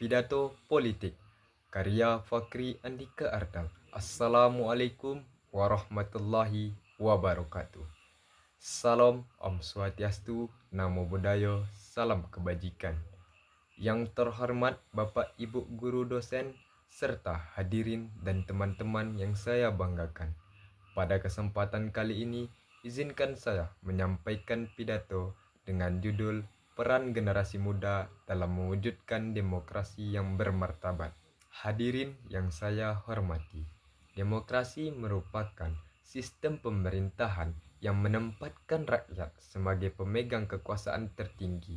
Pidato Politik karya Fakri Andika Ardal. Assalamualaikum warahmatullahi wabarakatuh. Salam Om Swastiastu, Namo Buddhaya, salam kebajikan. Yang terhormat Bapak Ibu guru dosen serta hadirin dan teman-teman yang saya banggakan. Pada kesempatan kali ini, izinkan saya menyampaikan pidato dengan judul Peran Generasi Muda dalam Mewujudkan Demokrasi yang Bermartabat. Hadirin yang saya hormati, demokrasi merupakan sistem pemerintahan yang menempatkan rakyat sebagai pemegang kekuasaan tertinggi.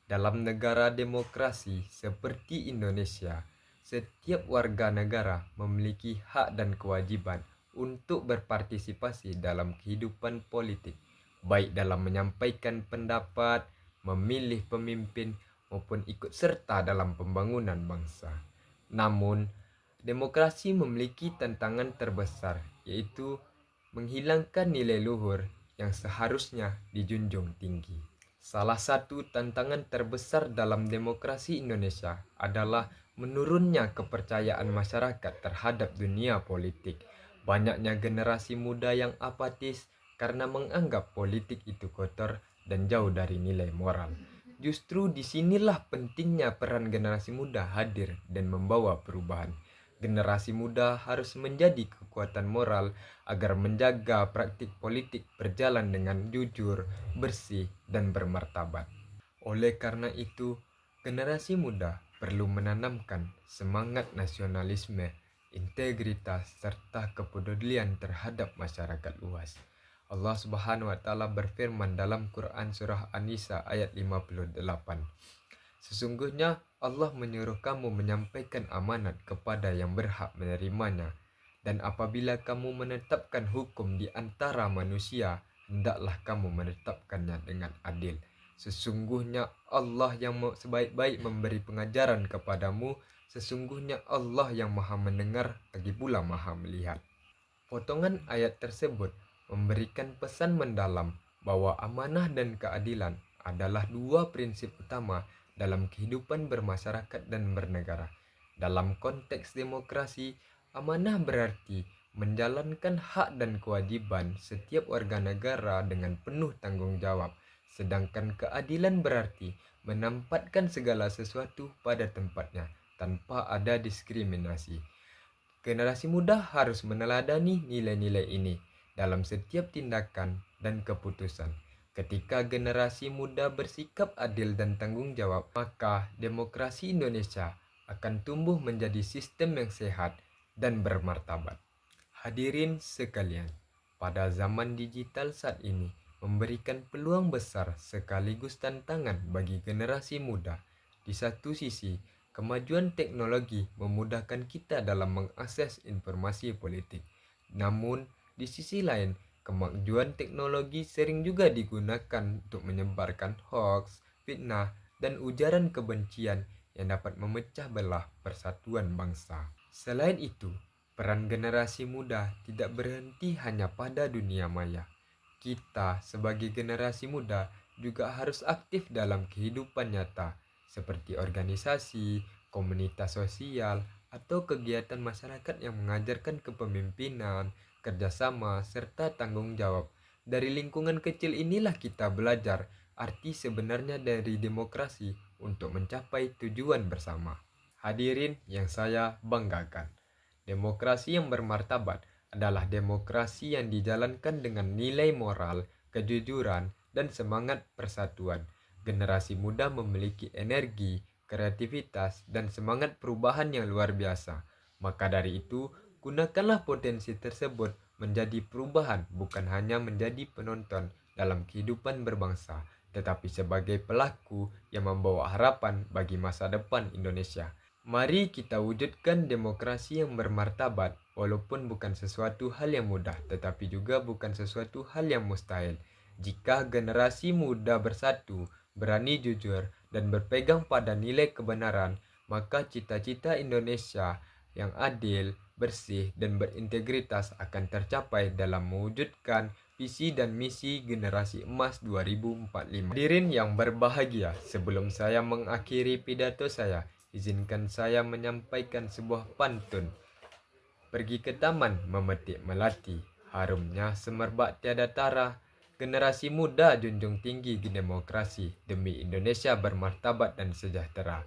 Dalam negara demokrasi seperti Indonesia, setiap warga negara memiliki hak dan kewajiban untuk berpartisipasi dalam kehidupan politik, baik dalam menyampaikan pendapat, memilih pemimpin, maupun ikut serta dalam pembangunan bangsa. Namun, demokrasi memiliki tantangan terbesar, yaitu menghilangkan nilai luhur yang seharusnya dijunjung tinggi. Salah satu tantangan terbesar dalam demokrasi Indonesia adalah menurunnya kepercayaan masyarakat terhadap dunia politik. Banyaknya generasi muda yang apatis karena menganggap politik itu kotor dan jauh dari nilai moral. Justru disinilah pentingnya peran generasi muda hadir dan membawa perubahan. Generasi muda harus menjadi kekuatan moral agar menjaga praktik politik berjalan dengan jujur, bersih, dan bermartabat. Oleh karena itu, generasi muda perlu menanamkan semangat nasionalisme, integritas, serta kepedulian terhadap masyarakat luas. Allah Subhanahu wa taala berfirman dalam Quran surah An-Nisa ayat 58. Sesungguhnya Allah menyuruh kamu menyampaikan amanat kepada yang berhak menerimanya. Dan apabila kamu menetapkan hukum di antara manusia, hendaklah kamu menetapkannya dengan adil. Sesungguhnya Allah yang sebaik-baik memberi pengajaran kepadamu. Sesungguhnya Allah yang maha mendengar lagi pula maha melihat. Potongan ayat tersebut memberikan pesan mendalam bahwa amanah dan keadilan adalah dua prinsip utama dalam kehidupan bermasyarakat dan bernegara. Dalam konteks demokrasi, amanah berarti menjalankan hak dan kewajiban setiap warga negara dengan penuh tanggung jawab. Sedangkan keadilan berarti menempatkan segala sesuatu pada tempatnya tanpa ada diskriminasi. Generasi muda harus meneladani nilai-nilai ini dalam setiap tindakan dan keputusan. Ketika generasi muda bersikap adil dan tanggung jawab, maka demokrasi Indonesia akan tumbuh menjadi sistem yang sehat dan bermartabat. Hadirin sekalian, pada zaman digital saat ini memberikan peluang besar sekaligus tantangan bagi generasi muda. Di satu sisi, kemajuan teknologi memudahkan kita dalam mengakses informasi politik. Namun, di sisi lain, kemajuan teknologi sering juga digunakan untuk menyebarkan hoaks, fitnah, dan ujaran kebencian yang dapat memecah belah persatuan bangsa. Selain itu, peran generasi muda tidak berhenti hanya pada dunia maya. Kita sebagai generasi muda juga harus aktif dalam kehidupan nyata, seperti organisasi, komunitas sosial, atau kegiatan masyarakat yang mengajarkan kepemimpinan, kerjasama, serta tanggung jawab. Dari lingkungan kecil inilah kita belajar arti sebenarnya dari demokrasi untuk mencapai tujuan bersama. Hadirin yang saya banggakan, demokrasi yang bermartabat adalah demokrasi yang dijalankan dengan nilai moral, kejujuran, dan semangat persatuan. Generasi muda memiliki energi, kreativitas, dan semangat perubahan yang luar biasa. Maka dari itu, gunakanlah potensi tersebut menjadi perubahan, bukan hanya menjadi penonton dalam kehidupan berbangsa, tetapi sebagai pelaku yang membawa harapan bagi masa depan Indonesia. Mari kita wujudkan demokrasi yang bermartabat, walaupun bukan sesuatu hal yang mudah, tetapi juga bukan sesuatu hal yang mustahil. Jika generasi muda bersatu, berani jujur, dan berpegang pada nilai kebenaran, maka cita-cita Indonesia yang adil, bersih, dan berintegritas akan tercapai dalam mewujudkan visi dan misi generasi emas 2045. Hadirin yang berbahagia, sebelum saya mengakhiri pidato saya, izinkan saya menyampaikan sebuah pantun. Pergi ke taman memetik melati, harumnya semerbak tiada tara. Generasi muda junjung tinggi di demokrasi, demi Indonesia bermartabat dan sejahtera.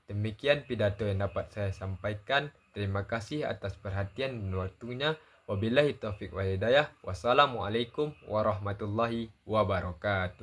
Demikian pidato yang dapat saya sampaikan. Terima kasih atas perhatian dan waktunya. Wabillahi taufiq wal hidayah. Wassalamualaikum warahmatullahi wabarakatuh.